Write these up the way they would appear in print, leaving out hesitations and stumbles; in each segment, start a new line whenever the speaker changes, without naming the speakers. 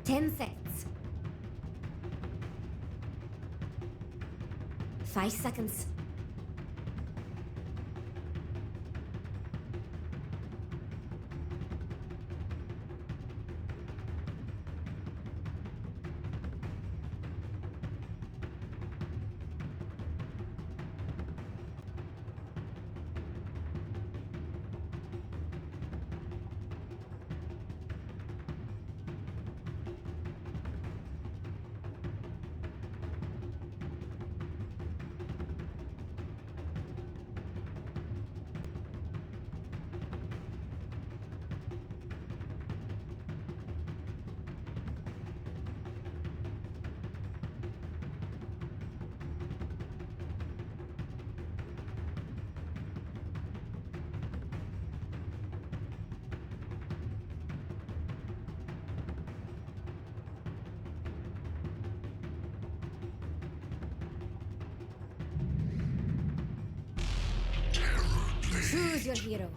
10 seconds. 5 seconds. Choose your hero.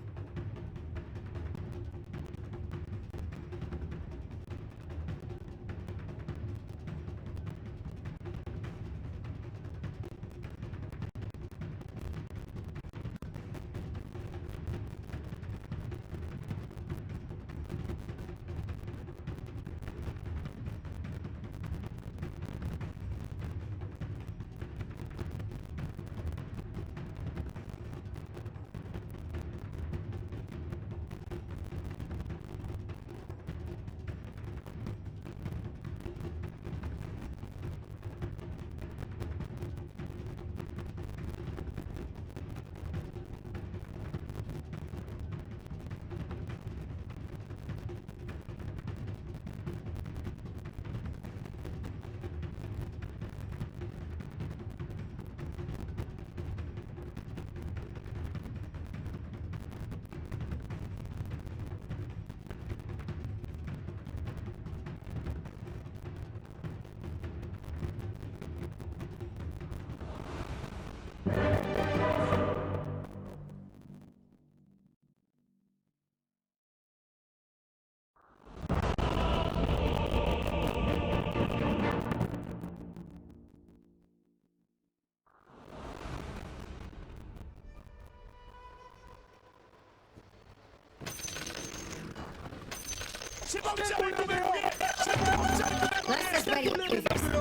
Let's just ready up reverses.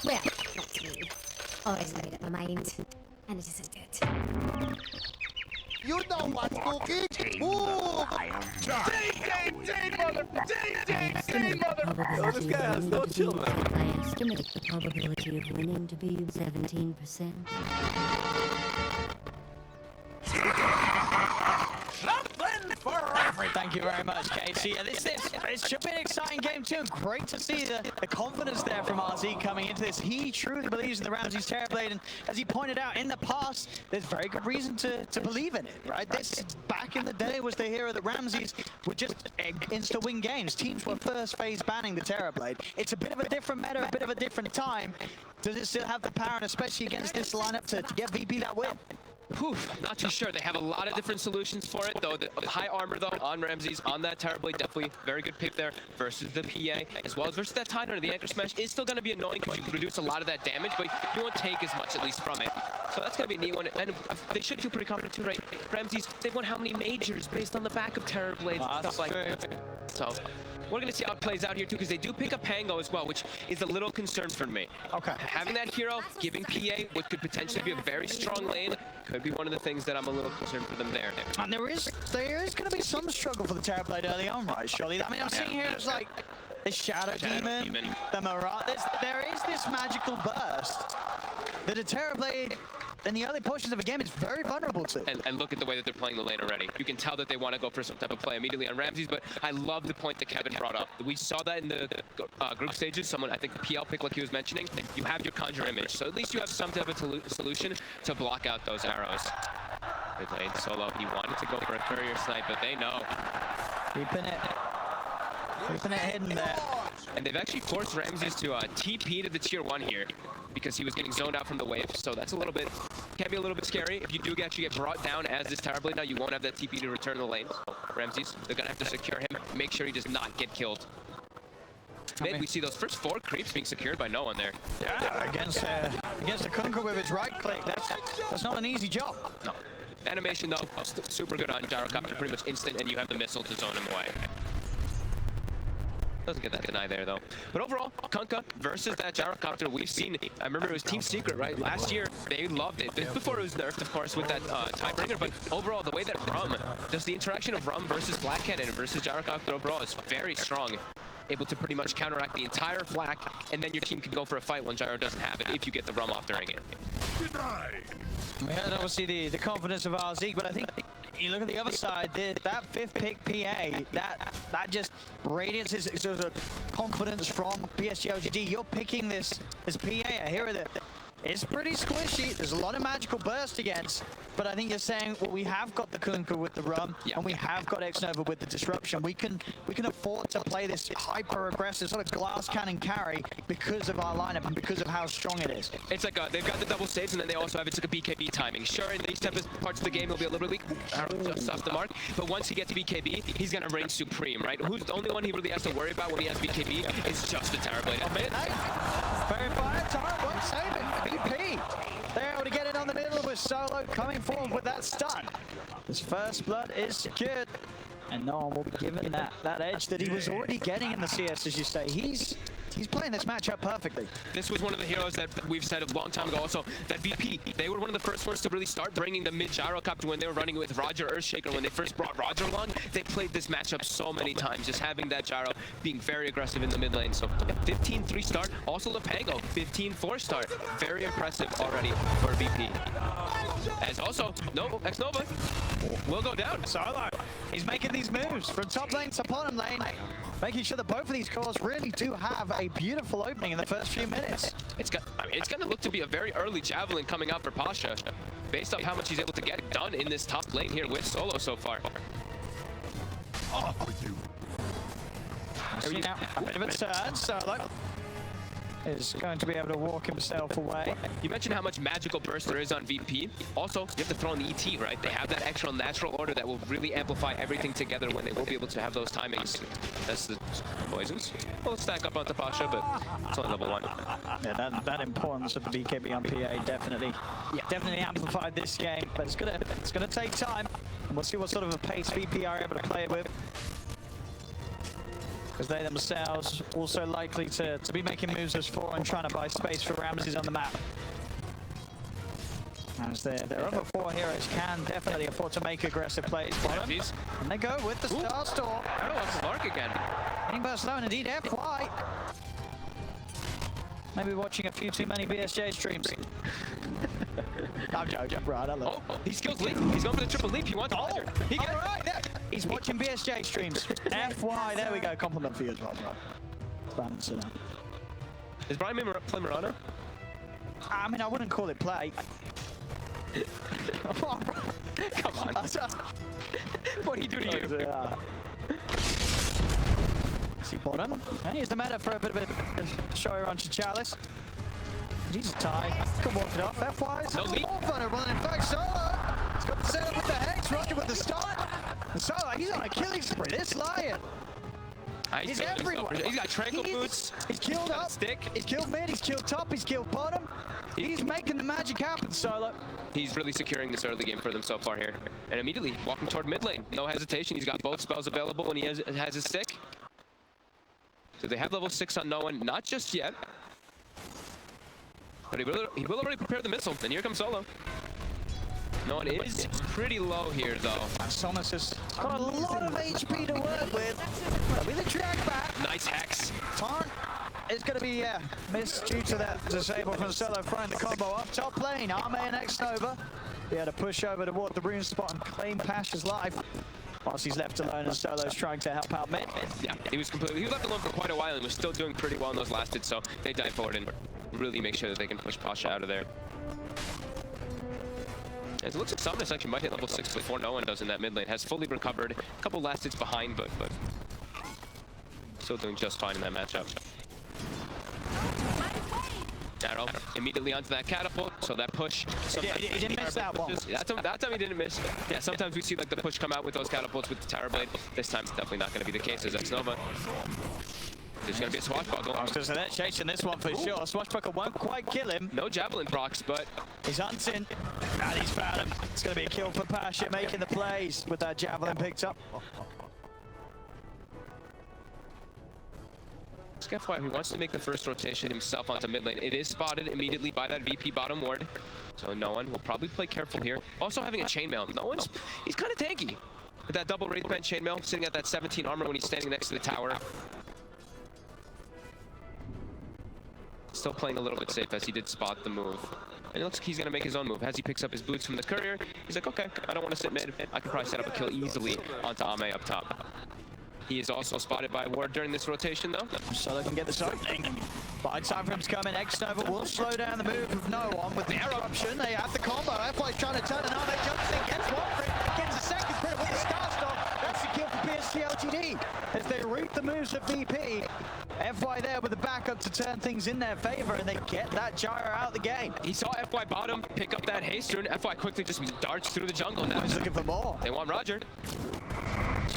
Well, not me. Always made up my mind. And it isn't good.
You know what's cooking? Move!
Oh, this guy has no children.
I estimate the probability of winning to be 17%.
Thank you very much, Casey. Yeah, this should be an exciting game too. And great to see the confidence there from RZ coming into this. He truly believes in the Ramses Terrorblade, and as he pointed out in the past, there's very good reason to believe in it, right? This back in the day was the hero that Ramses would just insta-win games. Teams were first phase banning the Terrorblade. It's a bit of a different meta, a bit of a different time. Does it still have the power, and especially against this lineup, to get VP that win?
Whew, not too sure. They have a lot of different solutions for it, though. The high armor, though, on Ramses, on that Terrorblade, definitely very good pick there versus the PA, as well as versus that Tidehunter. The Anchor Smash is still going to be annoying because you can reduce a lot of that damage, but you won't take as much, at least, from it. So that's going to be a neat one. And they should feel pretty confident, too, right? Ramses, they've won how many majors based on the back of Terrorblades and stuff like that. So we're going to see how it plays out here, too, because they do pick up Pango as well, which is a little concern for me.
Okay.
Having that hero, giving PA what could potentially be a very strong lane, could be one of the things that I'm a little concerned for them there.
And there is going to be some struggle for the Terrorblade early on, right, surely? I mean, I'm seeing here it's like the Shadow Demon, the Mirage. There is this magical burst that a Terrorblade in the early portions of a game is very vulnerable to.
And look at the way that they're playing the lane already. You can tell that they want to go for some type of play immediately on Ramses, but I love the point that Kevin brought up. We saw that in the group stages. Someone, I think the PL pick, like he was mentioning, you have your Conjure image, so at least you have some type of solution to block out those arrows. Good lane solo. He wanted to go for a courier snipe, but they know.
Keeping it hidden there.
And they've actually forced Ramses to TP to the tier 1 here because he was getting zoned out from the wave. So that's a little bit, can be a little bit scary. If you do actually get brought down as this Terrorblade now, you won't have that TP to return the lane. So Ramses, they're gonna have to secure him, make sure he does not get killed. Mid, we see those first 4 creeps being secured by no one there.
Yeah, against the Kunkka with his right click. That's not an easy job.
No. Animation though, super good on Gyrocopter, pretty much instant, and you have the missile to zone him away. Doesn't get that deny there though. But overall, Kunkka versus that Gyrocopter, we've seen, I remember it was Team Secret, right? Last year, they loved it. Before it was nerfed, of course, with that Tidebringer, but overall, the way that Rum, just the interaction of Rum versus Black Cannon versus Gyrocopter overall is very strong. Able to pretty much counteract the entire flak, and then your team can go for a fight when Gyro doesn't have it, if you get the Rum off during it.
We had obviously the confidence of RZ, but I think you look at the other side, that 5th pick PA, that just radiates sort of confidence from Psg Lgd. You're picking this PA, a hero that is pretty squishy. There's a lot of magical burst against, but I think you're saying, well, we have got the Kunkka with the Rum, and we have got Xnova with the disruption. We can afford to play this hyper aggressive sort of glass cannon carry because of our lineup and because of how strong it is.
It's like they've got the double saves, and then they also have it's like a BKB timing. Sure, in these type of parts of the game, he'll be a little bit weak, just off the mark. But once he gets BKB, he's gonna reign supreme, right? Who's the only one he really has to worry about when he has BKB is just the Terrorblade. Oh man,
Very fire time, won't save it. BP, they're able to get it on the middle with Solo coming forward with that stun. His first blood is secured, and no one will be given that edge that he was already getting in the CS, as you say. He's playing this matchup perfectly.
This was one of the heroes that we've said a long time ago also, that VP, they were one of the first ones to really start bringing the mid Gyrocopter when they were running with Roger Earthshaker. When they first brought Roger along, they played this matchup so many times, just having that Gyro being very aggressive in the mid lane. So 15 3-star, also Lepango, 15 4-star. Very impressive already for VP. As also, no, Xnova will go down.
Solo, he's making these moves from top lane to bottom lane, making sure that both of these cores really do have a beautiful opening in the first few minutes.
It's going to look to be a very early Javelin coming out for Pasha, based on how much he's able to get done in this top lane here with Solo so far.
Off with you.
Now, a bit of a turn, Solo is going to be able to walk himself away.
You mentioned how much magical burst there is on VP. Also, you have to throw in the ET, right? They have that extra natural order that will really amplify everything together when they will be able to have those timings. That's the poisons. We'll stack up onto Pasha, but it's only level 1.
Yeah, that importance of the BKB on PA definitely amplified this game, but it's gonna take time, and we'll see what sort of a pace VP are able to play with, because they themselves also likely to be making moves as 4 and trying to buy space for Ramses on the map. As their other 4 heroes can definitely afford to make aggressive plays. Bottom, and they go with the Star Storm.
I don't know what's Lark again.
Hitting Barcelona, indeed, FY. Maybe watching a few too many BSJ streams. I'm joking, right? I love
Oh, he skills leap. He's going for the triple leap. He wants He got it right there.
He's watching BSJ streams. FY, there we go. Compliment for you as well, bro. Balance it out.
Is Brian play Mirana?
I mean, I wouldn't call it play.
Come on. What did he do to you?
See bottom. And here's the meta for a bit of a show on Chalice. Jesus, Ty. Could walk it off. FY is more vulnerable. And in fact, Solo, he's got the setup with the Hex, Roger with the stun. And Solo, he's on a killing spree. This Lion. He's everywhere.
He's got tranquil boots.
He's killed up.
Stick.
He's killed mid. He's killed top. He's killed bottom. He's making the magic happen, Solo.
He's really securing this early game for them so far here. And immediately walking toward mid lane. No hesitation. He's got both spells available when he has his stick. So they have level 6 on no one. Not just yet. But he will already prepare the missile. And here comes Solo. No one is pretty low here, though.
Somas has got a lot of HP to work with. With the track back.
Nice hex.
Taunt is going to be missed due to that disable from Solo throwing the combo up top lane. Arme and Xnova. He had to push over toward the rune spot and claim Pasha's life. Whilst he's left alone and Solo's trying to help out mid.
Yeah, he was left alone for quite a while and was still doing pretty well in those last hits, so they dive forward and really make sure that they can push Pasha out of there. It looks like Somnus actually might hit level 6 before no one does in that mid lane. Has fully recovered, a couple last hits behind, but still doing just fine in that matchup. Arrow immediately onto that catapult, so that push.
He didn't miss that one.
That time he didn't miss. Yeah, sometimes we see like the push come out with those catapults with the Terrorblade. This time it's definitely not going to be the case as Xnova. There's going to be a swashbuckle.
So they're chasing this one for sure. Swashbuckle won't quite kill him.
No javelin procs, but
He's hunting, and he's found him. It's going to be a kill for Pasha, making the plays with that javelin picked up.
FYI, he wants to make the first rotation himself onto mid lane. It is spotted immediately by that VP bottom ward, so no one will probably play careful here. Also having a chainmail. He's kind of tanky. With that double wraith band chainmail, sitting at that 17 armor when he's standing next to the tower. Still playing a little bit safe as he did spot the move. And it looks like he's going to make his own move. As he picks up his boots from the courier, he's like, okay, I don't want to sit mid. I can probably set up a kill easily onto Ame up top. He is also spotted by ward during this rotation, though.
So they can get this opening. By time for him to come in, X-Nova will slow down the move of no one. With the arrow option, they have the combo. FY's trying to turn it on. They jumps in, gets one crit, gets a second crit with the star stop. That's the kill for Psg Lgd. As they root the moves of VP. FY there with the backup to turn things in their favor, and they get that gyro out of the game.
He saw FY bottom pick up that haste rune. FY quickly just darts through the jungle now.
He's looking for more.
They want Roger.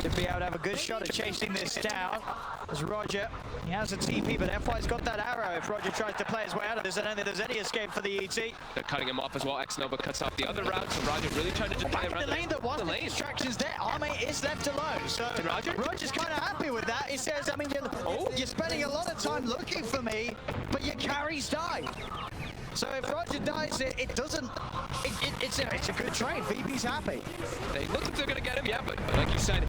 Should be able to have a good shot at chasing this down. As Roger, he has a TP, but FY's got that arrow. If Roger tries to play his way out of this, I don't think there's any escape for the ET.
They're cutting him off as well. X-Nova cuts off the other route, so Roger really trying to just play around
the lane that was
the
the
lane.
distractions there. Ame is left alone. So
And Roger?
Roger's kind of happy with that. He says, I mean, you're spending a lot of time looking for me, but your carries die. So if Roger dies, it doesn't. It's a good trade. VP's happy.
They look like they're gonna get him, yeah, but like you said,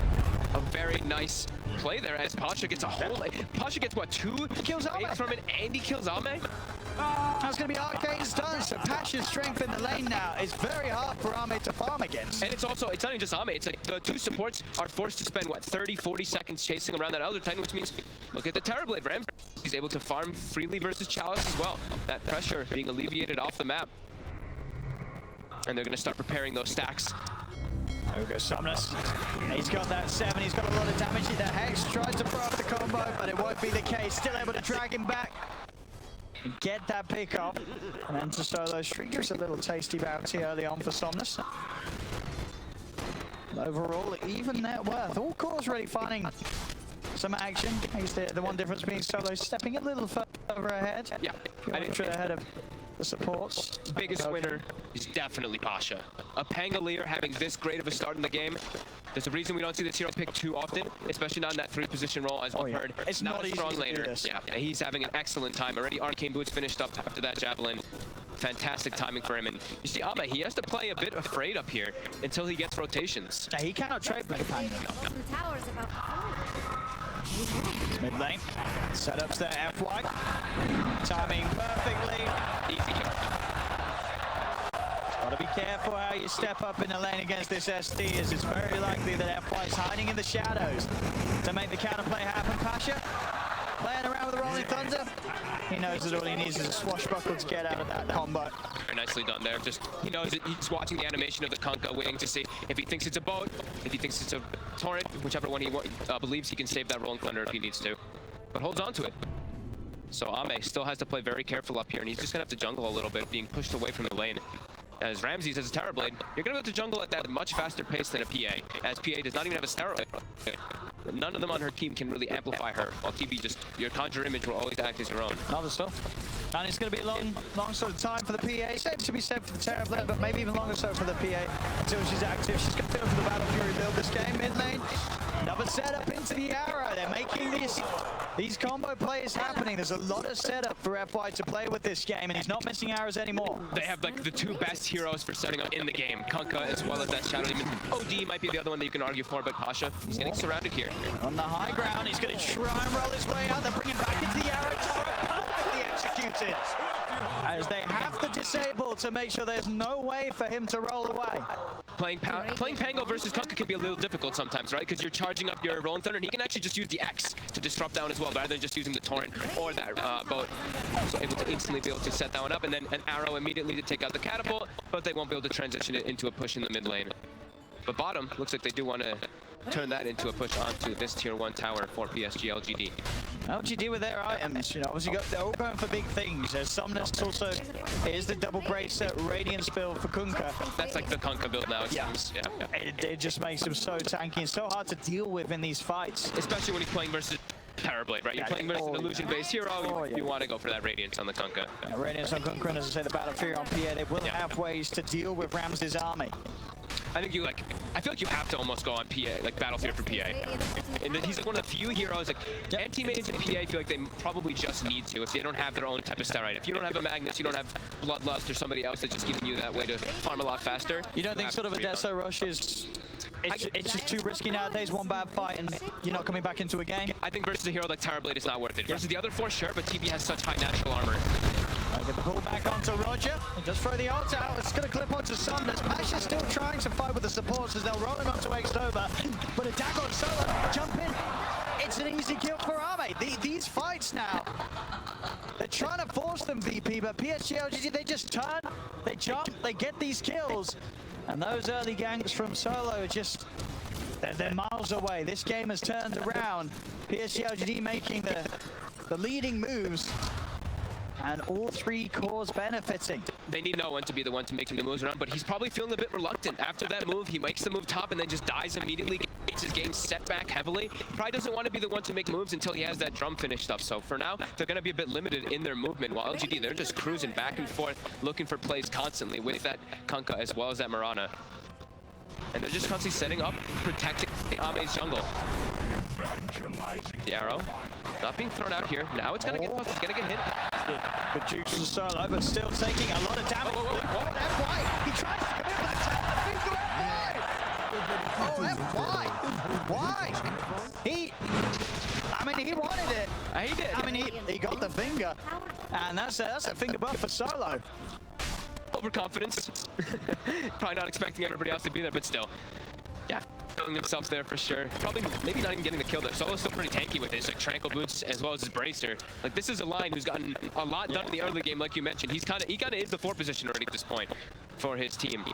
a very nice play there as Pasha gets a whole. Pasha gets what, 2
kills Ame
from it, and he kills Ame.
That's going to be Arcane's done. So Pasha's strength in the lane now is very hard for Ame to farm against.
And it's not even just Ame, it's like the 2 supports are forced to spend what, 30-40 seconds chasing around that other Titan, which means look at the Terrorblade Ram. He's able to farm freely versus Chalice as well. That pressure being alleviated off the map. And they're going to start preparing those stacks.
There goes Somnus. He's got that 7, he's got a lot of damage. The Hex tries to throw up the combo, but it won't be the case. Still able to drag him back and get that pick off. And then to solo streak, just a little tasty bounty early on for Somnus. Overall, even net worth. All cores really finding some action. I guess the one difference being solo stepping a little further ahead.
Yeah,
I think ahead of the supports.
Biggest winner is definitely Pasha. A Pangolier having this great of a start in the game. There's a reason we don't see this hero picked too often, especially not in that 3 position role as we've heard.
It's not
a
easy
strong
to do
laner.
this.
Yeah, he's having an excellent time. Already Arcane Boots finished up after that javelin. Fantastic timing for him. And you see Ame, he has to play a bit afraid up here until he gets rotations.
Now, he cannot trade with the Pang.
Some towers about.
Mid lane. Setups there, FY. Timing perfectly.
Easy.
Gotta be careful how you step up in the lane against this SD, as it's very likely that FY is hiding in the shadows to make the counterplay happen. Pasha playing around with the Rolling Thunder. He knows that all he needs is a swashbuckle to get out of that combo.
Very nicely done there. Just, he knows that he's watching the animation of the Kunkka, waiting to see if he thinks it's a boat, if he thinks it's a torrent, whichever one he believes he can save that Rolling Thunder if he needs to. But holds on to it. So Ame still has to play very careful up here, and he's just gonna have to jungle a little bit, being pushed away from the lane. As Ramses has a Terrorblade, you're gonna have to jungle at that much faster pace than a PA, as PA does not even have a steroid. None of them on her team can really amplify her, while TB just, your conjure image will always act as your own.
Another stuff. And it's going to be a long sort of time for the PA. Safe to be safe for the Terrorblade, but maybe even longer so for the PA until she's active. She's going to feel for the Battle Fury build this game. Mid lane, another setup into the arrow. They're making these combo plays happening. There's a lot of setup for FY to play with this game, and he's not missing arrows anymore.
They have like the 2 best heroes for setting up in the game. Kunkka as well as that Shadow Demon. OD might be the other one that you can argue for, but Pasha, he's getting surrounded here.
On the high ground, he's going to try and roll his way out. They're bringing back into the arrow. Perfectly executed. As they have to disable to make sure there's no way for him to roll away.
Playing Pango versus Kunkka can be a little difficult sometimes, right? Because you're charging up your Rolling Thunder, and he can actually just use the X to disrupt down as well, rather than just using the Torrent or that boat. So able to instantly be able to set that one up, and then an arrow immediately to take out the catapult, but they won't be able to transition it into a push in the mid lane. But bottom, looks like they do want to turn that into a push onto this tier 1 tower for Psg Lgd.
LGD with their items, you know, obviously they're all going for big things. There's Somnus also is the double bracer Radiance build for Kunkka.
That's like the Kunkka build now, it seems. Yeah.
It just makes him so tanky and so hard to deal with in these fights.
Especially when he's playing versus Terrorblade, right? You're playing versus an illusion-based hero. You want to go for that Radiance on the Kunkka.
Yeah, Radiance on Kunkka, as I say, the Battle Fury on PA, they will have ways to deal with Ramsey's army.
I think I feel like you have to almost go on PA, like Battlefield for PA. And then he's like one of the few heroes, like, anti-mains in PA feel like they probably just need to if they don't have their own type of star, right? If you don't have a Magnus, you don't have Bloodlust or somebody else that's just giving you that way to farm a lot faster.
You don't think sort of a Deso rush is... It's just too risky nowadays, one bad fight and you're not coming back into a game?
I think versus a hero like Terrorblade it's not worth it. Versus the other four, sure, but TB has such high natural armor.
Get the pull back onto Roger. And just throw the ult out. It's going to clip onto Summoners. Pasha's still trying to fight with the supports as they'll roll him onto Xnova. But a dagger on Solo. Jump in. It's an easy kill for Arme. These fights now, they're trying to force them, VP, but Psg Lgd, they just turn, they jump, they get these kills. And those early ganks from Solo are just, they're miles away. This game has turned around. Psg Lgd making the leading moves. And all three cores benefiting.
They need no one to be the one to make him the moves around, but he's probably feeling a bit reluctant. After that move, he makes the move top and then just dies immediately, gets his game set back heavily. He probably doesn't want to be the one to make moves until he has that drum finish stuff. So for now, they're going to be a bit limited in their movement, while LGD, they're just cruising back and forth, looking for plays constantly with that Kunkka as well as that Mirana. And they're just constantly setting up, protecting Ame's jungle. The arrow not being thrown out here. Now it's going to get pushed. It's going to get hit.
Good juice from Solo, but still taking a lot of damage. FY! He tries to come in that time. FY! Why? I mean, he wanted it.
He did.
I mean, he got the finger. And that's a finger buff for Solo.
Overconfidence. Probably not expecting everybody else to be there, but still. Yeah, killing himself there for sure. Probably, maybe not even getting the kill there. Solo's still pretty tanky with his like tranquil boots as well as his bracer. Like this is a line who's gotten a lot done in the early game, like you mentioned. He kind of is the 4 position already at this point for his team.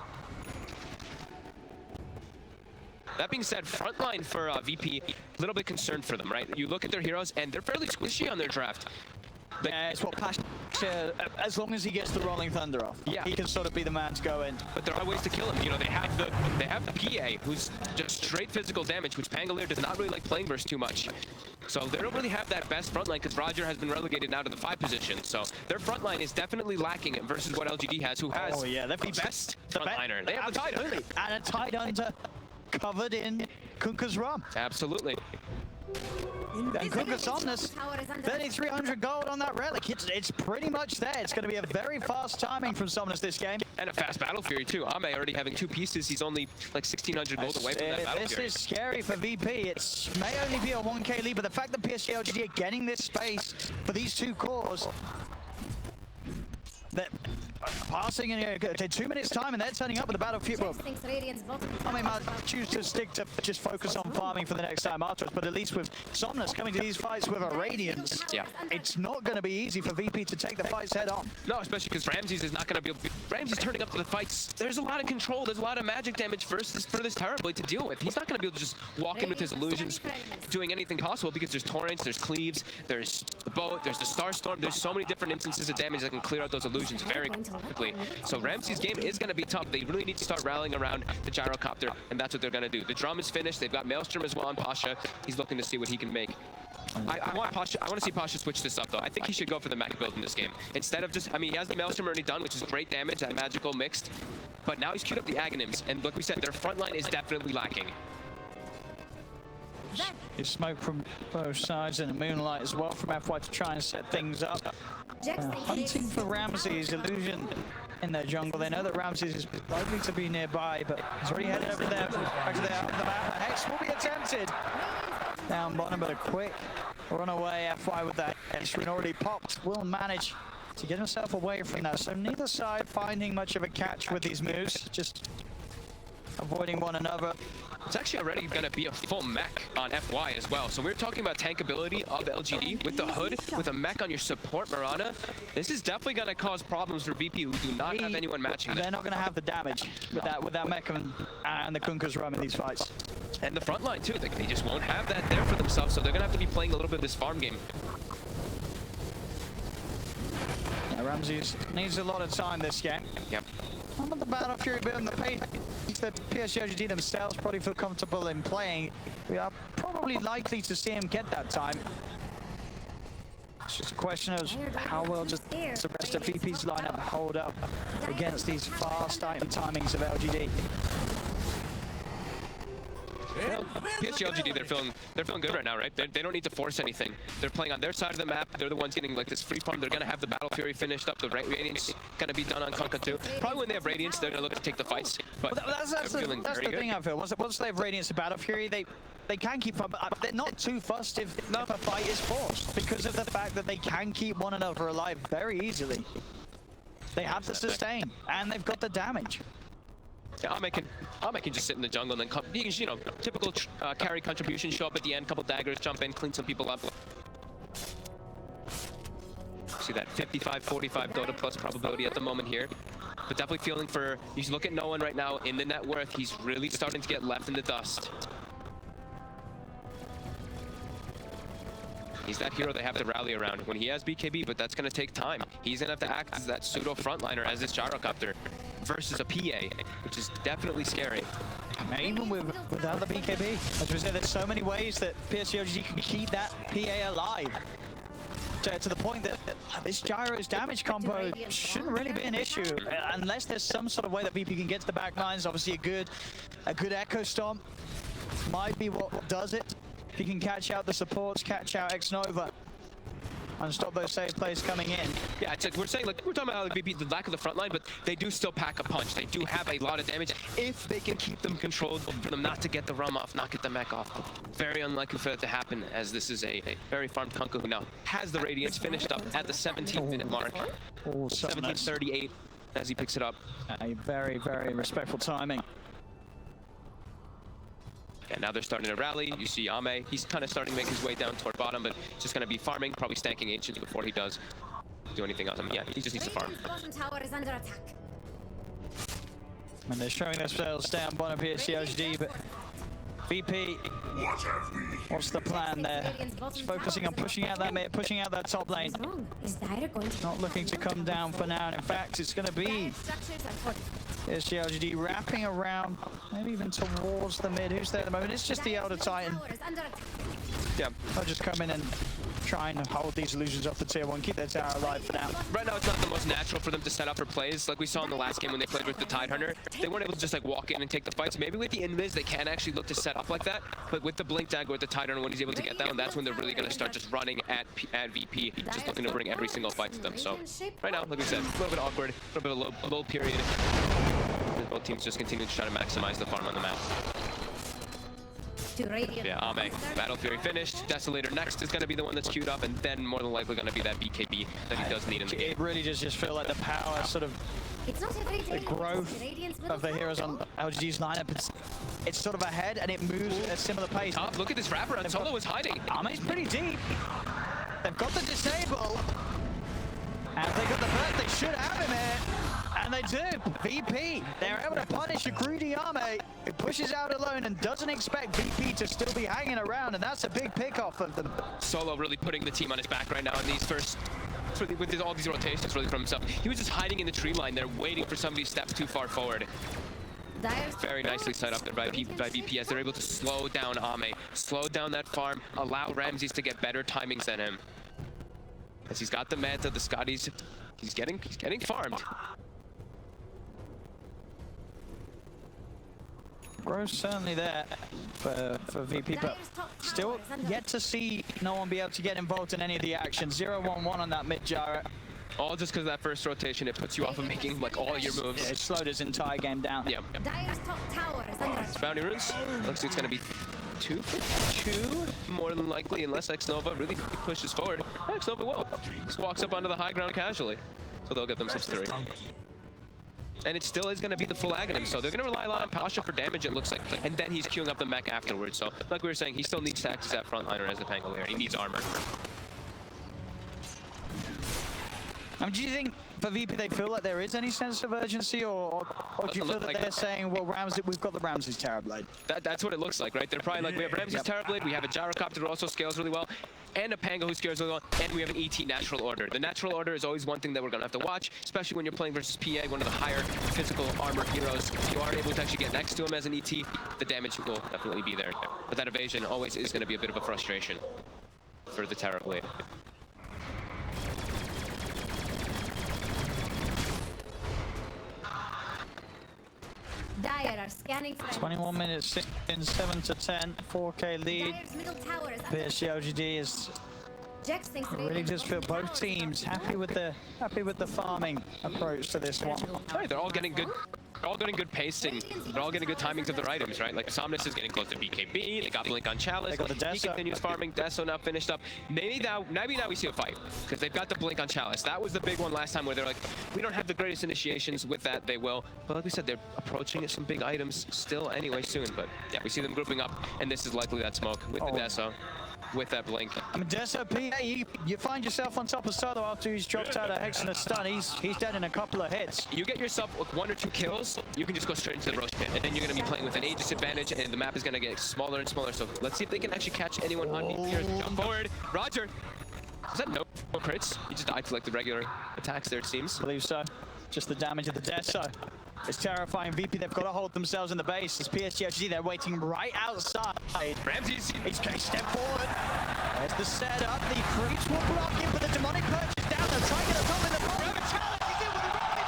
That being said, frontline for VP, a little bit concerned for them, right? You look at their heroes and they're fairly squishy on their draft.
Yeah, it's what Pasha, as long as he gets the Rolling Thunder off, he can sort of be the man to go in.
But there are ways to kill him. You know, they have the PA, who's just straight physical damage, which Pangolier does not really like playing versus too much. So they don't really have that best frontline because Roger has been relegated now to the 5 position. So their frontline is definitely lacking versus what LGD has, who has the best frontliner. They have the Tide Under.
And a Tide Under covered in Kunkka's rum.
Absolutely.
And Kunkka's on this 3,300 gold on that relic. It's pretty much there. It's going to be a very fast timing from Somnus this game.
And a fast Battle Fury too. Ame already having 2 pieces. He's only like 1,600 gold away from that Battle Fury.
This is scary for VP. It may only be a 1k lead, but the fact that Psg Lgd are getting this space for these 2 cores, that passing in 2 minutes time and they're turning up with the Battle Fury. I mean, might choose to stick to just focus on farming for the next time afterwards, but at least with Somnus coming to these fights with a Radiance, it's not going to be easy for VP to take the fights head on.
No, especially because Ramses is not going to be able to... Ramses turning up to the fights. There's a lot of control. There's a lot of magic damage for this Terrorblade to deal with. He's not going to be able to just walk in with his illusions doing anything possible because there's Torrents, there's Cleaves, there's the Boat, there's the Starstorm. There's so many different instances of damage that can clear out those illusions very quickly. So Ramsey's game is going to be tough. They really need to start rallying around the Gyrocopter, and that's what they're going to do. The drum is finished. They've got Maelstrom as well on Pasha. He's looking to see what he can make. I want to see Pasha switch this up, though. I think he should go for the mech build in this game. Instead of just... I mean, he has the Maelstrom already done, which is great damage, that magical mixed. But now he's queued up the Aghanims, and like we said, their front line is definitely lacking.
There's smoke from both sides and the moonlight as well from FY to try and set things up. Hunting for Ramsey's illusion in their jungle. They know that Ramses is likely to be nearby, but he's already headed over there. Back to the map. Hex will be attempted. Down bottom, but a quick run away. FY with that Hex rune already popped will manage to get himself away from that. So neither side finding much of a catch with these moves, just avoiding one another.
It's actually already going to be a full mech on FY as well. So we're talking about tankability of LGD with the hood, with a mech on your support Mirana. This is definitely going to cause problems for VP, who do not have anyone matching that.
They're not going to have the damage with that mech and the Kunkka's rum in these fights.
And the front line too, they just won't have that there for themselves, so they're going to have to be playing a little bit of this farm game.
Yeah, Ramses needs a lot of time this game.
Yep.
How about the Battle Fury build and the pace that Psg Lgd themselves probably feel comfortable in playing? We are probably likely to see him get that time. It's just a question of how well does the rest of VP's lineup hold up against these fast item timings of LGD.
Psg Lgd, they're feeling good right now, right? They don't need to force anything. They're playing on their side of the map. They're the ones getting like this free farm. They're gonna have the Battle Fury finished up. The Radiance gonna be done on Kunkka too. Probably when they have Radiance, they're gonna look to take the fights. But
that's the thing I feel. Once they have Radiance and Battle Fury, they can keep up. They're not too fussed if a fight is forced because of the fact that they can keep one another alive very easily. They have the sustain and they've got the damage.
Yeah, Ame can just sit in the jungle and then come, you know, typical carry contribution, show up at the end, couple daggers, jump in, clean some people up. See that 55-45 Dota plus probability at the moment here. But definitely feeling for, you look at no one right now in the net worth, he's really starting to get left in the dust. He's that hero they have to rally around when he has BKB, but that's going to take time. He's going to have to act as that pseudo frontliner as this gyrocopter versus a PA, which is definitely scary.
And even without the BKB, as we said, there's so many ways that Psg Lgd can keep that PA alive. To the point that this Gyro's damage combo shouldn't really be an issue, unless there's some sort of way that VP can get to the back lines. Obviously a good Echo Stomp might be what does it. If you can catch out the supports, catch out X-Nova, and stop those save plays coming in.
Yeah, it's like we're saying, like we're talking about VP, the lack of the front line, but they do still pack a punch. They do have a lot of damage if they can keep them controlled, for them not to get the rum off, not get the mech off. Very unlikely for that to happen, as this is a very farmed Kunkka who now has the Radiance finished up at the 17th-minute mark. 17:38 as he picks it up.
A very, very respectful timing.
And now they're starting to rally. You see Ame, he's kind of starting to make his way down toward bottom, but just going to be farming, probably stanking Ancients before he does do anything else. I mean, yeah, he just needs to farm.
Bottom tower is under attack.
And they're showing themselves down bottom here, COGD, but VP, what's the plan there? Just focusing on pushing out that mid, pushing out that top lane. Not looking to come down for now, and in fact, it's going to be Psg Lgd wrapping around, maybe even towards the mid. Who's there at the moment? It's just the Elder Titan. Yeah, they'll just come in and try and hold these illusions off the tier 1, keep their tower alive for now.
Right now, it's not the most natural for them to set up for plays. Like we saw in the last game when they played with the Tidehunter, they weren't able to just like walk in and take the fights. Maybe with the invis, they can actually look to set up like that. But with the Blink Dagger with the Tidehunter, when he's able to get down, that's when they're really going to start just running at VP, just looking to bring every single fight to them. So right now, like we said, a little bit awkward, a little bit of a low period. Both teams just continue to try to maximize the farm on the map. Yeah, Ame, Battle Fury finished. Desolator next is going to be the one that's queued up, and then more than likely going to be that BKB that he does need in the game.
It really does just feel like the power, sort of the growth of the heroes on LGD's lineup. It's sort of ahead, and it moves at a similar pace.
Top, look at this wraparound. Solo is hiding.
Ame's pretty deep. They've got the disable, and they got the burst. They should have him here. And they do. VP, they're able to punish a greedy Ame who pushes out alone and doesn't expect VP to still be hanging around, and that's a big pick off of them.
Solo really putting the team on his back right now in these first, with all these rotations really from himself. He was just hiding in the tree line there, waiting for somebody to step too far forward. Very nicely set up there by VP as they're able to slow down Ame, slow down that farm, allow Ramses to get better timings than him. As he's got the Manta, the Scotties, he's getting farmed.
Grow's certainly there for VP, but still yet to see no one be able to get involved in any of the action. 0-1-1 on that mid gyro.
All just because of that first rotation, it puts you off of making like all your moves.
Yeah, it slowed his entire game down.
Yeah. Bounty runes. Looks like it's going to be 2 for 2, more than likely, unless X-Nova really pushes forward. X-Nova will. Just walks up onto the high ground casually. So they'll get themselves 3. And it still is going to be the full Aghanim, so they're going to rely a lot on Pasha for damage, it looks like. And then he's queuing up the mech afterwards, so like we were saying, he still needs to act as that frontliner as the Pangolier. He needs armor.
Do you think for VP they feel like there is any sense of urgency, or do you feel that they're saying, well, we've got the Ramses Terrorblade?
That's what it looks like, right? They're probably like, we have Ramses Terrorblade, we have a Gyrocopter who also scales really well, and a Pango who scales really well, and we have an ET Natural Order. The Natural Order is always one thing that we're going to have to watch, especially when you're playing versus PA, one of the higher physical armor heroes. If you are able to actually get next to him as an ET, the damage will definitely be there. But that evasion always is going to be a bit of a frustration for the Terrorblade.
Scanning for
21 minutes in, 7 to 10, 4K lead.
Dire's middle tower is under
Psg Lgd is
Jex thinks the
really
Radiant
just feel
bottom
both
tower is
teams
under
happy with the farming approach to this one.
Right, they're all getting good. They're all getting good pacing. They're all getting good timings of their items, right? Like Somnus is getting close to BKB. They got Blink on Chalice.
They got the
He
Deso.
continues farming. Deso now finished up. Maybe now we see a fight because they've got the Blink on Chalice. That was the big one last time where they're like, we don't have the greatest initiations. With that, they will. But like we said, they're approaching some big items still anyway soon. But yeah, we see them grouping up, and this is likely that smoke with the Deso. With that blink.
I mean, Deso PA, you find yourself on top of Solo after he's dropped out a Hex and a stun. He's dead in a couple of hits.
You get yourself with 1 or 2 kills, you can just go straight into the Roach Pit. And then you're going to be playing with an age disadvantage, and the map is going to get smaller and smaller. So let's see if they can actually catch anyone on me here. Jump forward. Roger. Is that no crits? He just died to like the regular attacks there, it seems.
I believe so. Just the damage of the Deso. It's terrifying. VP, they've got to hold themselves in the base. It's Psg Lgd, they're waiting right outside.
Ramses.
He's going to step forward. There's the setup. The creeps will block him, but the demonic purge is down. They're trying to get a top in the bottom. Rabbit challenge. He's in with the rabbit.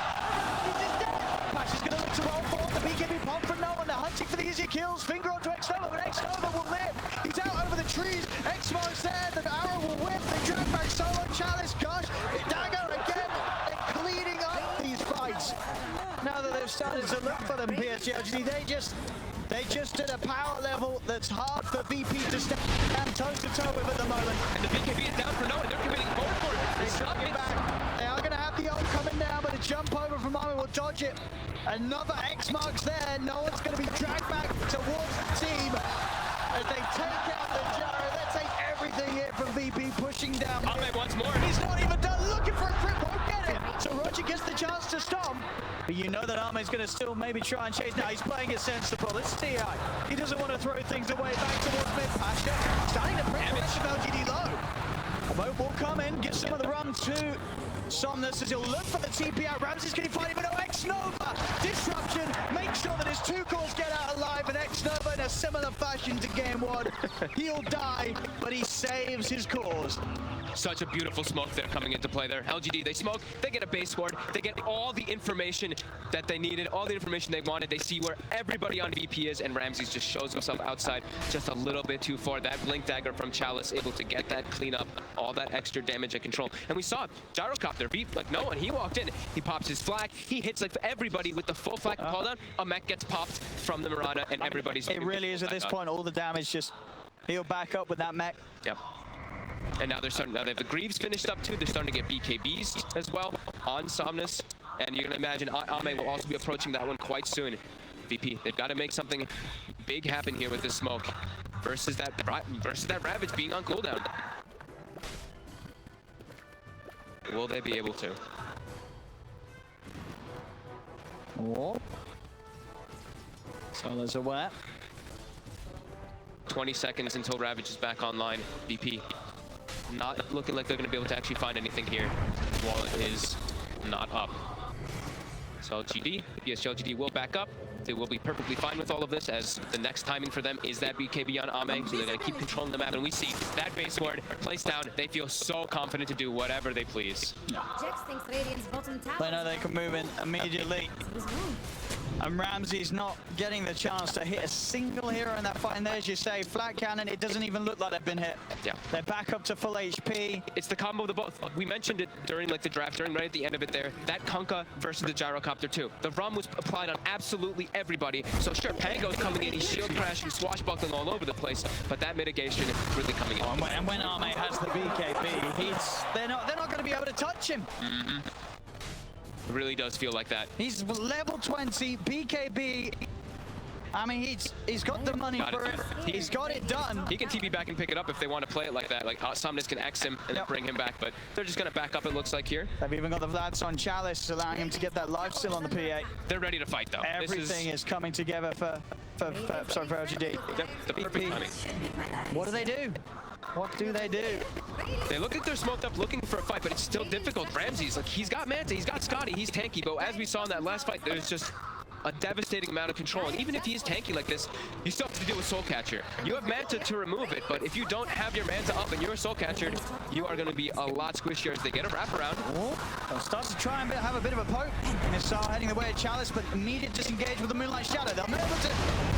He's dead. Pash is going to look to roll forward. The BKB pump for no one. They're hunting for the easier kills. Finger onto X-Nova, but X-Nova will live. He's out over the trees. X-Mark's there. The arrow will whip. They drag back Solo. Chalice, gosh. Dagger again. They're cleaning up these fights. Now that they've started to look for them, Psg Lgd, they just at a power level that's hard for VP to stand toe-to-toe with at the moment.
And the BKB is down for no one. They're committing forward for it.
They slug it back. They are going to have the ult coming down, but a jump over from Army will dodge it. Another X marks there. No one's going to be dragged back towards the team. As they take out the Gyro, they take everything here from VP, pushing down.
Ahmed wants more.
He's not even done looking for a crit, won't get it. So Roger gets the chance to stomp. But you know that Ahmed's going to still maybe try and chase. Now he's playing it sensible. It's TI. He doesn't want to throw things away back towards mid. Pasha starting to pressure LGD low. Boat will come in, get some of the run to Somnus as he'll look for the TP out. Ramsey's going to find him, no X-Nova. Disruption, make sure that his 2 cores get out alive, and X-Nova in a similar fashion to game 1. He'll die, but he saves his cause.
Such a beautiful smoke there coming into play there. LGD, they smoke, they get a base ward, they get all the information that they needed, all the information they wanted. They see where everybody on VP is, and Ramses just shows himself outside just a little bit too far. That Blink Dagger from Chalice able to get that clean up, all that extra damage and control. And we saw Gyrocopter beat like no one. He walked in, he pops his flag, he hits like everybody with the full flag call down. A mech gets popped from the Marauder, and everybody's...
It really is at this point, all the damage just he'll back up with that mech.
Yep. And now they're starting, now they have the Greaves finished up too. They're starting to get BKBs as well on Somnus. And you're gonna imagine Ame will also be approaching that one quite soon. VP, they've got to make something big happen here with this smoke versus that Ravage being on cooldown. Will they be able to?
Oh. So there's a wet.
20 seconds until Ravage is back online. VP not looking like they're going to be able to actually find anything here. Wallet is not up. So Lgd, Psg Lgd will back up. They will be perfectly fine with all of this, as the next timing for them is that BKB on Ame, so they're going to keep controlling the map. And we see that base ward placed down. They feel so confident to do whatever they please.
Jex thinks Radiant's bottom tower
They know they can move in immediately. And Ramsey's not getting the chance to hit a single hero in that fight. And there's, you say, flat cannon. It doesn't even look like they've been hit.
Yeah.
They're back up to full HP.
It's the combo of the both. We mentioned it during like the draft, right at the end of it there. That Kunkka versus the Gyrocopter too. The ROM was applied on absolutely everybody. So sure, Pango's coming in, he's shield crashing, swashbuckling all over the place, but that mitigation is really coming in.
And when Ame has the BKB, they're not going to be able to touch him.
Mm-hmm. It really does feel like that.
He's level 20, BKB. I mean, he's got the money for it. He's got it done.
He can TP back and pick it up if they want to play it like that. Like Somnus can X him and then bring him back, but they're just going to back up, it looks like here.
They've even got the Vlads on Chalice, allowing him to get that life steal on the PA.
They're ready to fight though.
Everything is coming together for LGD.
The perfect timing.
What do they do? What do they do?
They look like they're smoked up looking for a fight, but it's still difficult. Ramsey's like, he's got Manta, he's got Scotty, he's tanky, but as we saw in that last fight, there's just a devastating amount of control. And even if he is tanky like this, you still have to deal with Soul Catcher. You have Manta to remove it, but if you don't have your Manta up and you're Soul Catchered, you are going to be a lot squishier as they get a wraparound.
They'll start to try and have a bit of a poke. Missile heading the way of Chalice, but immediate disengage with the Moonlight Shadow. They'll be able to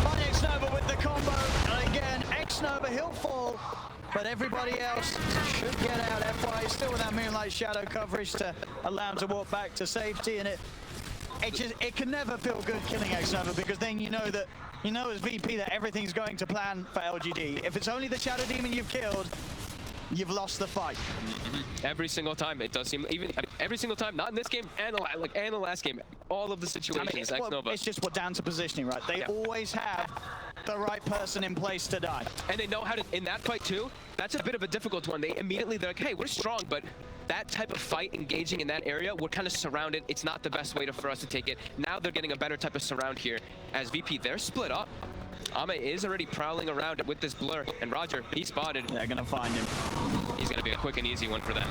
find X-Nova with the combo. And again, X-Nova, he'll fall. But everybody else should get out. FY still with that Moonlight Shadow coverage to allow him to walk back to safety. And it can never feel good killing X-Nova, because then you know as VP that everything's going to plan for LGD. If it's only the Shadow Demon you've killed, you've lost the fight.
Every single time, it does seem, even every single time, not in this game and the last game, all of the situations, X-Nova.
It's just down to positioning, right? They always have the right person in place to die.
And they know how to, in that fight too, that's a bit of a difficult one. They're like, hey, we're strong, but that type of fight, engaging in that area, we're kind of surrounded. It's not the best way for us to take it. Now they're getting a better type of surround here. As VP, they're split up. Ame is already prowling around with this blur, and Roger, he spotted.
They're gonna find him.
He's gonna be a quick and easy one for them.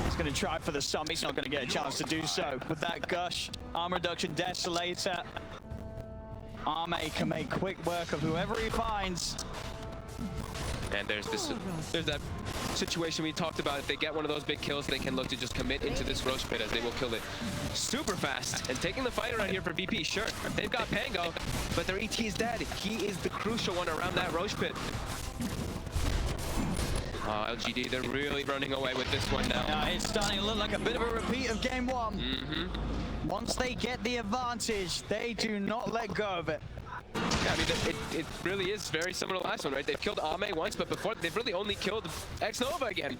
He's gonna try for the stomp. He's not gonna get a chance to do so. With that gush, arm reduction, Desolator. Ame can make quick work of whoever he finds.
And there's that situation we talked about. If they get one of those big kills, they can look to just commit into this Roche Pit, as they will kill it super fast. And taking the fight around here for VP, sure, they've got Pango, but their ET is dead. He is the crucial one around that Roche Pit. LGD, they're really running away with this one now.
It's starting to look like a bit of a repeat of game one. Once they get the advantage, they do not let go of it.
Yeah, I mean, it really is very similar to the last one, right? They've killed Ame once, but before, they've really only killed X-Nova again.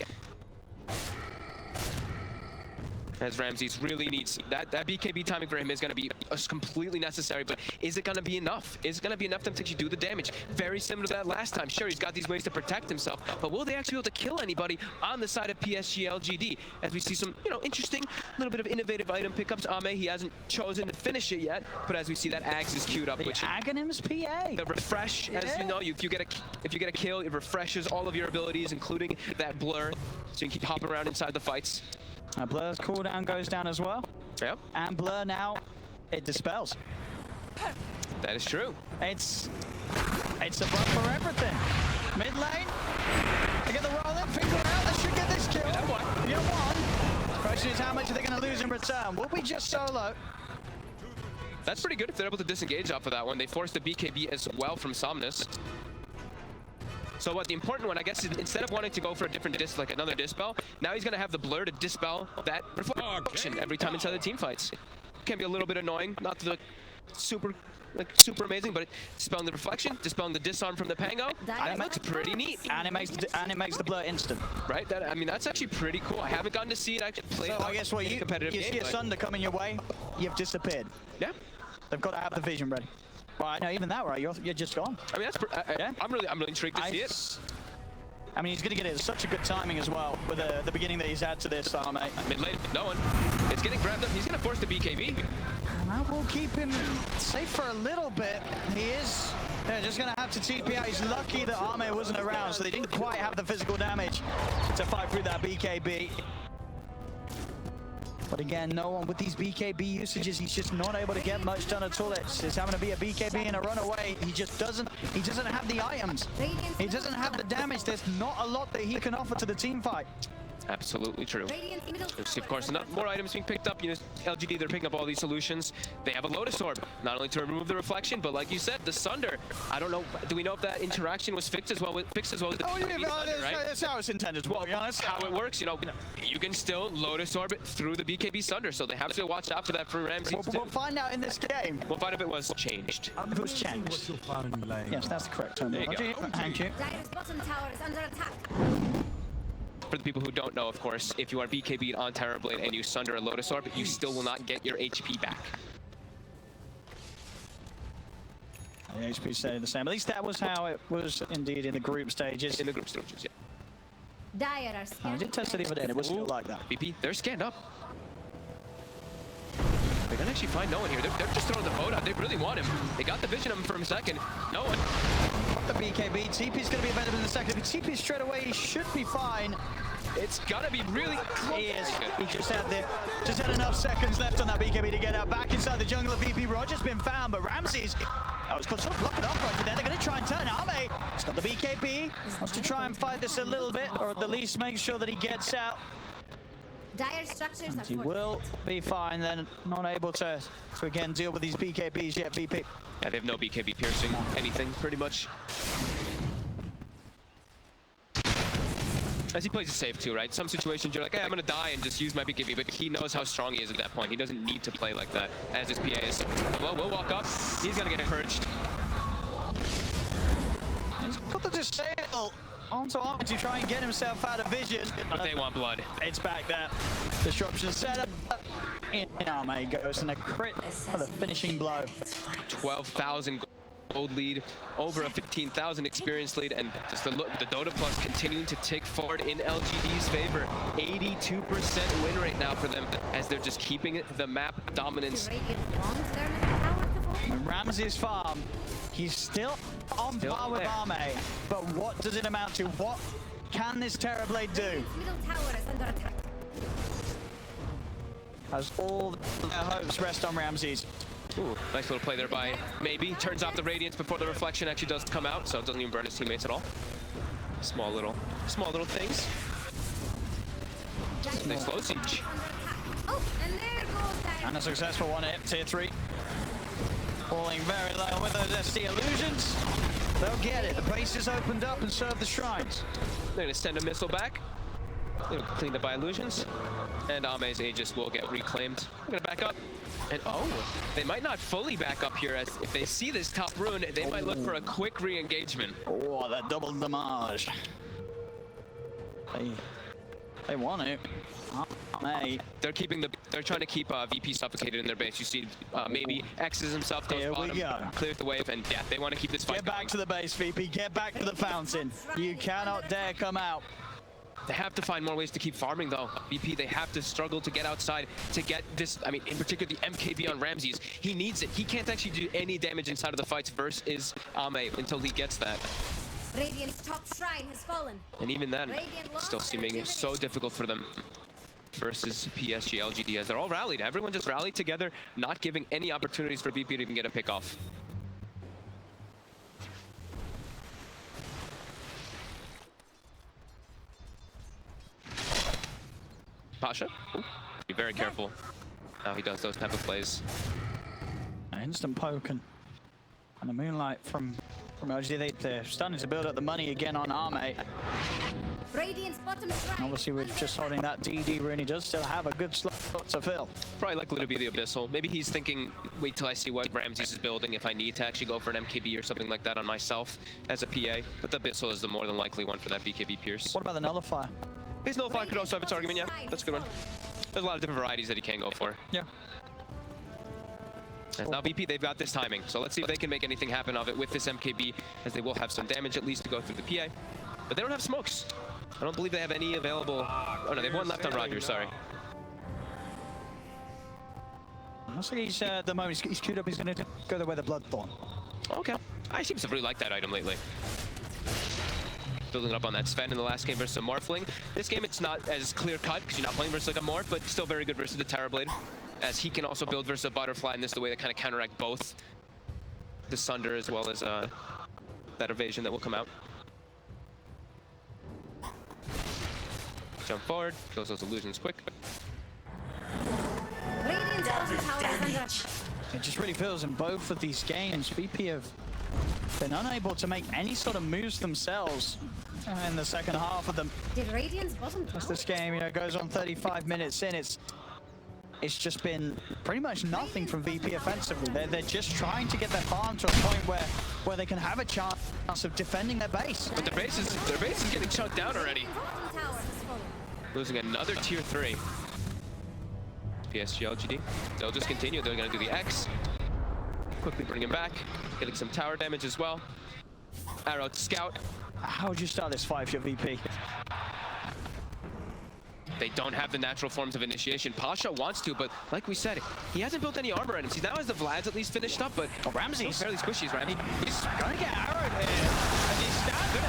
As Ramses really needs that BKB timing for him is going to be completely necessary, but is it going to be enough? Is it going to be enough to actually do the damage? Very similar to that last time. Sure, he's got these ways to protect himself, but will they actually be able to kill anybody on the side of Psg Lgd? As we see some, interesting little bit of innovative item pickups. Ame, he hasn't chosen to finish it yet, but as we see that Axe is queued up,
the
which
Aghanim's PA.
The refresh, as you know, if you get a kill, it refreshes all of your abilities, including that blur, so you can keep hopping around inside the fights.
Blur's cooldown goes down as well.
Yep.
And Blur now, it dispels.
That is true.
It's a buff for everything. Mid lane, they get the roll in, finger out, they should get this kill.
You know what?
You know what? Question is, how much are they going to lose in return? Will we just solo?
That's pretty good if they're able to disengage off of that one. They forced the BKB as well from Somnus. So what the important one, I guess, is instead of wanting to go for a different like another dispel, now he's going to have the blur to dispel that reflection every time inside the team fights. Can be a little bit annoying, not the super amazing, but dispelling the reflection, dispelling the disarm from the Pango, that looks pretty neat.
And it makes the blur instant.
Right? I mean, that's actually pretty cool. I haven't gotten to see it actually play.
So I guess what you see a Sunder coming your way, you've disappeared.
Yeah.
They've got to have the vision ready. Right, no, even that, right? You're just gone.
I mean, I'm really intrigued to see it.
I mean, he's going to get it at such a good timing as well with the beginning that he's had to this, mate.
Mid lane, no one. It's getting grabbed up. He's going to force the BKB.
And that will keep him safe for a little bit. He is just going to have to TP out. He's lucky that Ame wasn't around, so they didn't quite have the physical damage to fight through that BKB. But again, no one with these BKB usages, he's just not able to get much done at all. It's having to be a BKB and a runaway. He doesn't have the items. He doesn't have the damage. There's not a lot that he can offer to the team fight.
Absolutely true. There's, of course, more items being picked up. LGD, they're picking up all these solutions. They have a Lotus Orb, not only to remove the reflection, but like you said, the Sunder. I don't know, do we know if that interaction was fixed as well with the
Sunder, right? That's how it's intended, to be honest.
How it works, you can still Lotus Orb through the BKB Sunder, so they have to watch out for that for Ramses.
We'll find out in this game.
We'll find if it was changed.
If it was changed. Yes, that's the correct term.
There you go.
Thank you.
Dire's bottom tower is under attack.
For the people who don't know, of course, if you are BKB'd on Terrorblade and you Sunder a Lotus Orb, you still will not get your HP back.
The HP stayed the same. At least that was how it was indeed in the group stages.
In the group stages, yeah.
Dire are scared.
I did test it the other day, and it was still like that.
VP, they're scanned up. They're gonna actually find no one here. They're just throwing the boat out. They really want him. They got the vision of him for a second. No one.
The BKB. TP's going to be available in a second. If TP straight away, he should be fine.
It's gotta be really close.
He is. He just had enough seconds left on that BKB to get out. Back inside the jungle of VP. Roger's been found, but Ramsey's... Oh, it's sort of blocking off right there. They're going to try and turn Ame. He's got the BKB. Wants to try and fight this a little bit, or at the least make sure that he gets out.
Dire structures are
He will be fine then. Not able to again deal with these BKBs yet, VP.
Yeah, they have no BKB piercing anything, pretty much. As he plays it safe too, right? Some situations you're like, hey, I'm gonna die and just use my BKB, but he knows how strong he is at that point. He doesn't need to play like that, as his PA is. Well, we'll walk up. He's gonna get encouraged.
He's got the disable onto Ame to try and get himself out of vision.
But they want blood.
It's back there. Disruption set up. In Ame goes and a crit for the finishing blow.
12,000 gold lead, over a 15,000 experience lead, and just the Dota Plus continuing to tick forward in LGD's favor. 82% win rate now for them, as they're just keeping the map dominance.
Ramsey's farm, he's still on par with Ame, but what does it amount to? What can this Terrorblade do?
Middle tower is under attack.
As all their hopes rest on Ramsey's.
Ooh, nice little play there by Maybe. Turns off the Radiance before the reflection actually does come out, so it doesn't even burn his teammates at all. Small little things. Nice low siege.
Oh, and there goes Dire.
And a successful one hit, tier 3. Falling very low with those SD illusions. They'll get it. The base is opened up and serve the shrines.
They're gonna send a missile back. They're cleaned up by illusions. And Ame's Aegis will get reclaimed. They're gonna back up. And oh, they might not fully back up here, as if they see this top rune, they might look for a quick re-engagement.
Oh, that double damage. They want it.
They're trying to keep VP suffocated in their base. You see, maybe X's himself goes bottom, clears the wave, and yeah, they want to keep this fight
Get back to the base, VP. Get back to the fountain. You cannot dare come out.
They have to find more ways to keep farming, though. VP, they have to struggle to get outside to get this. I mean, in particular, the MKB on Ramses. He needs it. He can't actually do any damage inside of the fights versus Ame until he gets that.
Radiant's top shrine has fallen.
And even then, still seeming so difficult for them versus Psg Lgd, as they're all rallied. Everyone just rallied together, not giving any opportunities for VP to even get a pick off. Pasha, be very careful how he does those type of plays.
An instant poke and the moonlight from LGD. They're starting to build up the money again on Ame.
Radiant's bottom shrine.
Obviously, with just holding that DD rune, he does still have a good slot to fill.
Probably likely to be the Abyssal. Maybe he's thinking, wait till I see what Ramses is building if I need to actually go for an MKB or something like that on myself as a PA. But the Abyssal is the more than likely one for that BKB Pierce.
What about the Nullifier?
His Nullifier could also have its argument, yeah. That's a good one. There's a lot of different varieties that he can go for.
Yeah.
And now VP, they've got this timing. So let's see if they can make anything happen of it with this MKB, as they will have some damage at least to go through the PA. But they don't have smokes. I don't believe they have any available. Oh no, they have one left on Roger, sorry.
Looks like he's, at the moment, he's queued up, he's going to go the way the Bloodthorn.
Okay. I seem to really like that item lately. Building up on that Sven in the last game versus a Morphling. This game, it's not as clear-cut, because you're not playing versus like a Morph, but still very good versus the Terrorblade, as he can also build versus a Butterfly, and this is the way to kind of counteract both the Sunder as well as that evasion that will come out. Jump forward, kills those illusions quick.
Radiant's bottom tower is under attack.
It just really feels in both of these games, VP have been unable to make any sort of moves themselves in the second half of them.
Did Radiant's bottom tower?
As this game, goes on 35 minutes in, it's just been pretty much nothing from VP offensively. They're just trying to get their farm to a point where they can have a chance of defending their base.
But their base is getting chunked down already.
Bottom tower has fallen.
Losing another tier 3. Psg Lgd. They'll just continue. They're going to do the X. Quickly bring him back. Getting some tower damage as well. Arrow to scout.
How would you start this fight for your VP?
They don't have the natural forms of initiation. Pasha wants to, but like we said, he hasn't built any armor items. He now has the Vlads at least finished up, but
Ramsey's
fairly squishy, right?
He's gonna get arrowed here. And he's standing.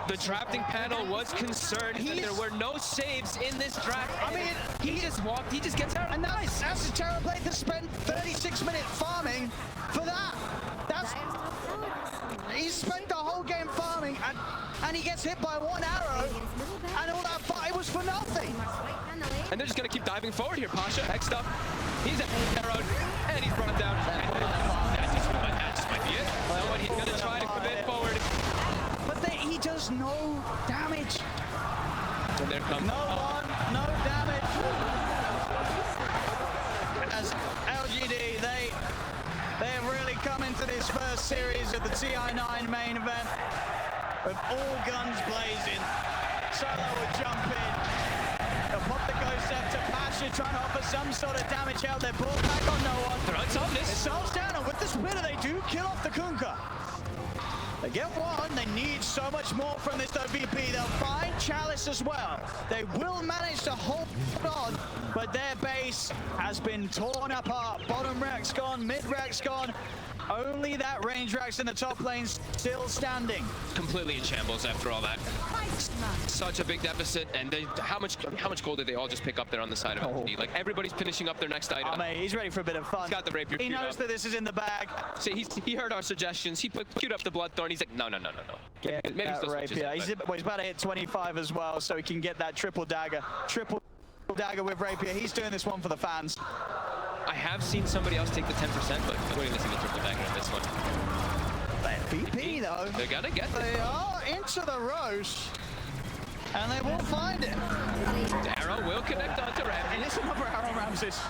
The drafting panel was concerned that there were no saves in this draft. I mean, he just walked, he just gets out.
And nice. That's a terrible play to spend 36 minutes farming for that. That's he spent the whole game farming and he gets hit by one arrow and all that fight was for nothing.
And they're just gonna keep diving forward here. Pasha, next up, he's arrowed and he's brought down. That just might be it. Someone he's gonna try to commit forward.
But he does no damage.
And there comes
no damage. As LGD, they have really come into this first series of the TI9 main event with all guns blazing. Solo will jump in. They'll pop the ghost up to Pasha, trying to offer some sort of damage out. They're brought back on no one.
Throws on this.
It slows down, and with the splitter, they do kill off the Kunkka. They get one, they need so much more from this OVP. They'll find Chalice as well. They will manage to hold on, but their base has been torn apart. Bottom rack's gone, mid rack's gone. Only that range rack's in the top lane still standing.
Completely in shambles after all that. Such a big deficit, and how much gold did they all just pick up there on the side of LGD? Like, everybody's finishing up their next item.
Oh, mate, he's ready for a bit of fun.
He's got the rapier.
He knows that this is in the bag.
So he heard our suggestions. He queued up the bloodthorn. He's like, no.
Yeah,
Maybe
that rapier. He's about to hit 25 as well, so he can get that triple dagger. Triple dagger with rapier. He's doing this one for the fans.
I have seen somebody else take the 10%, but we're going to see the triple dagger in this one.
VP though.
They're gonna get it.
They are into the Roche, and they will find it.
The arrow will connect onto Ramsey.
And it's another arrow, Ramses.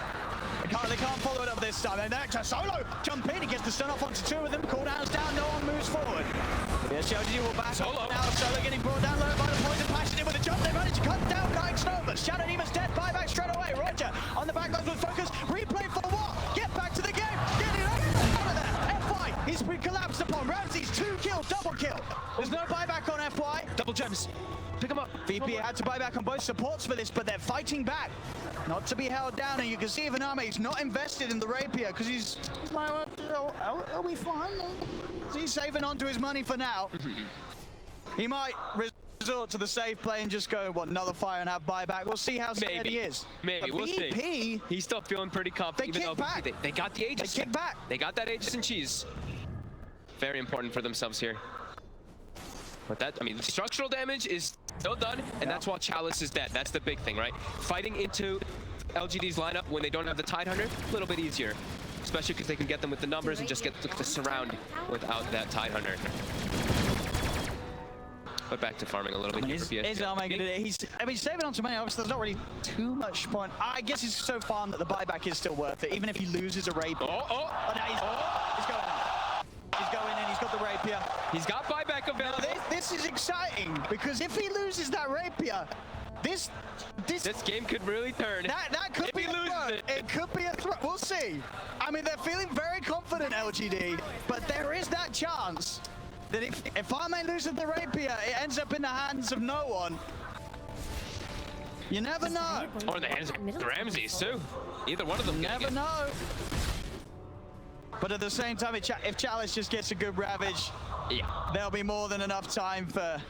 They can't follow it up this time. And next, Solo jump in. He gets the stun off onto two of them. Cooldowns down. No one moves forward. Yes, LGD will back
Solo.
up now. Solo getting brought down low by the poison. Passionate with a jump. They managed to cut down Dying Snowman. Shadow Demon's dead. Buyback straight away. Roger on the back lines with focus. Replay for what? Get back to the game. Get it out of there. FY. He's been collapsed upon. Ramsey's 2 kills. Double kill. There's no buyback on FY.
Double gems. Pick him up.
VP had to buy back on both supports for this, but they're fighting back. Not to be held down, and you can see Vaname, he's not invested in the rapier because he's like, are we fine? He's saving on to his money for now. He might resort to the safe play and just go, what, another fire and have buyback. We'll see how scared he is.
Maybe, we'll see. He's still feeling pretty confident.
They kick back.
They got the Aegis.
They kick back.
They got that Aegis and cheese. Very important for themselves here. But that, I mean, the structural damage is still done, and that's why Chalice is dead. That's the big thing, right? Fighting into LGD's lineup when they don't have the Tidehunter, a little bit easier. Especially because they can get them with the numbers and just get the surround without that Tidehunter. But back to farming a little bit.
He's saving on some money. Obviously, there's not really too much point. I guess he's so farm that the buyback is still worth it, even if he loses a rapier. Oh, no, he's going in. He's going in. He's got the rapier.
He's got buyback available.
This is exciting because if he loses that rapier, this
game could really turn.
That could be a throw. It could be a throw. We'll see. I mean, they're feeling very confident, LGD, but there is that chance that if Farmane loses the rapier, it ends up in the hands of no one. You never know.
Or in the hands of Ramses too. Either one of them.
Never know. But at the same time, if Chalice just gets a good ravage, there'll be more than enough time for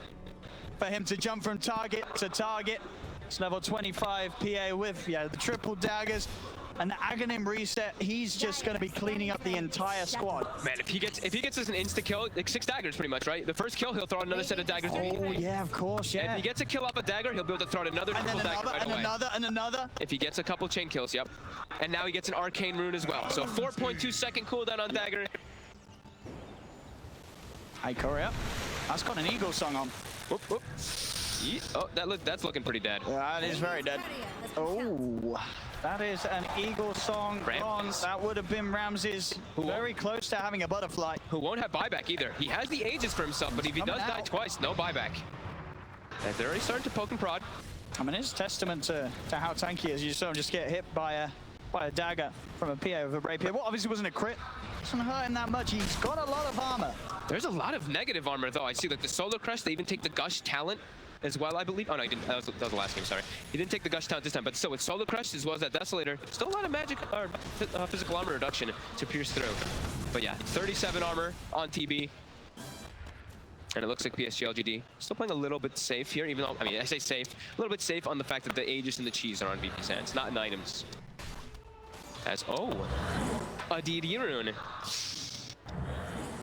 him to jump from target to target. It's level 25 PA with the triple daggers and the Aghanim reset. He's just going to be cleaning up the entire squad.
Man, if he gets this an insta kill, like 6 daggers pretty much, right? The first kill, he'll throw out another set of daggers.
Oh yeah, of course, yeah.
And if he gets a kill off a dagger, he'll be able to throw out another triple dagger right away.
And another.
If he gets a couple chain kills, yep. And now he gets an arcane rune as well. So 4.2 second cooldown on dagger.
Hey, Korea. That's got an eagle song on.
Whoop, whoop. Oh, that's looking pretty dead.
That is very dead. Oh, that is an eagle song on. That would have been Ramses. Very close to having a butterfly.
Who won't have buyback either. He has the Aegis for himself, but if he does die twice, no buyback. And they're already starting to poke and prod.
I mean, it's testament to how tanky he is. You saw him just get hit by a dagger from a PA with a rapier. Well, obviously wasn't a crit. Doesn't hurt him that much. He's got a lot of armor.
There's a lot of negative armor, though. I see, like, the Solar Crush, they even take the Gush talent as well, I believe. Oh, no, he didn't. That was the last game, sorry. He didn't take the Gush talent this time, but still, with Solar Crush as well as that Desolator, still a lot of magic, or physical armor reduction to pierce through. But yeah, 37 armor on TB. And it looks like Psg Lgd still playing a little bit safe here, even though, I mean, I say safe, a little bit safe on the fact that the Aegis and the Cheese are on VP's hands, not in items. As, oh, a DD rune.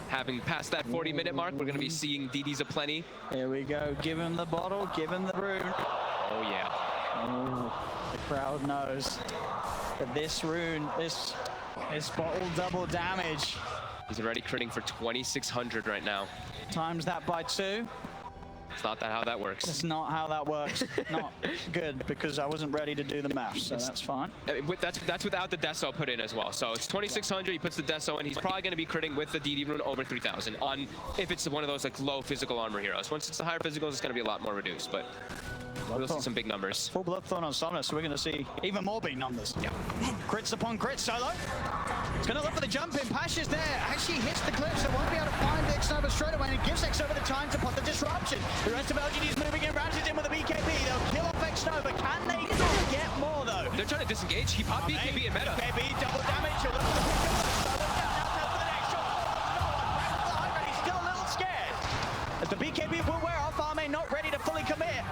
Having passed that 40-minute mark, we're going to be seeing DDs aplenty.
Here we go. Give him the bottle, give him the rune.
Oh, yeah.
Oh, the crowd knows that this rune, this bottle double damage.
He's already critting for 2,600 right now.
Times that by 2.
It's not how that works.
That's not how that works. Not good, because I wasn't ready to do the math, so that's fine.
That's without the Deso put in as well. So it's 2,600, he puts the Deso in, he's probably going to be critting with the DD rune over 3,000 on if it's one of those like low physical armor heroes. Once it's the higher physicals, it's going to be a lot more reduced, but we'll see some big numbers.
Full Bloodthorn on Somnus, so we're going to see even more big numbers.
Yeah.
Crits upon crits, Solo. He's going to look for the jump in. Pasha's there. Actually hits the cliff, so won't be able to find X-Nova straight away, and it gives X-Nova the time to put the disruption. The rest of LGD's moving in. Ramsey's in with a BKB. They'll kill off X-Nova. Can they get more, though?
They're trying to disengage. He popped BKB in meta.
BKB, double damage. He'll look for the pick-up. Solo down. Now for the next shot. No one. He's still a little scared. As the BKB will wear off, Arme not ready to fully commit.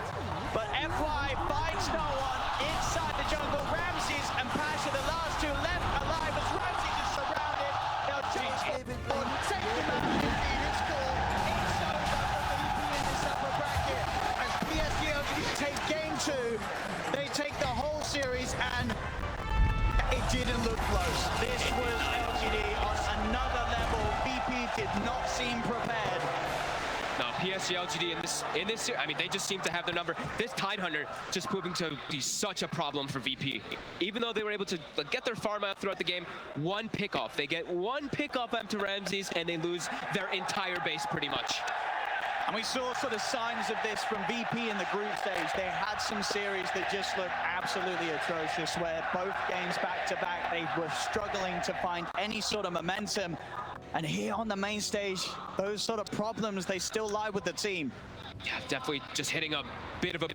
But FY finds no one inside the jungle. Ramses and Pasha, the last two left alive as Ramses is surrounded. They'll change it. Take him out of the lead score. It's over for VP in this upper bracket. As PSG Lgd take game 2, they take the whole series, and it didn't look close. This was LGD on another level. VP did not seem prepared.
No, Psg Lgd in this, I mean, they just seem to have their number. This Tide Hunter just proving to be such a problem for VP. Even though they were able to get their farm out throughout the game, one pickoff. They get one pickoff after Ramses, and they lose their entire base pretty much.
And we saw sort of signs of this from VP in the group stage. They had some series that just looked absolutely atrocious, where both games back-to-back, they were struggling to find any sort of momentum. And here on the main stage, those sort of problems, they still lie with the team.
Yeah, definitely just hitting a bit of a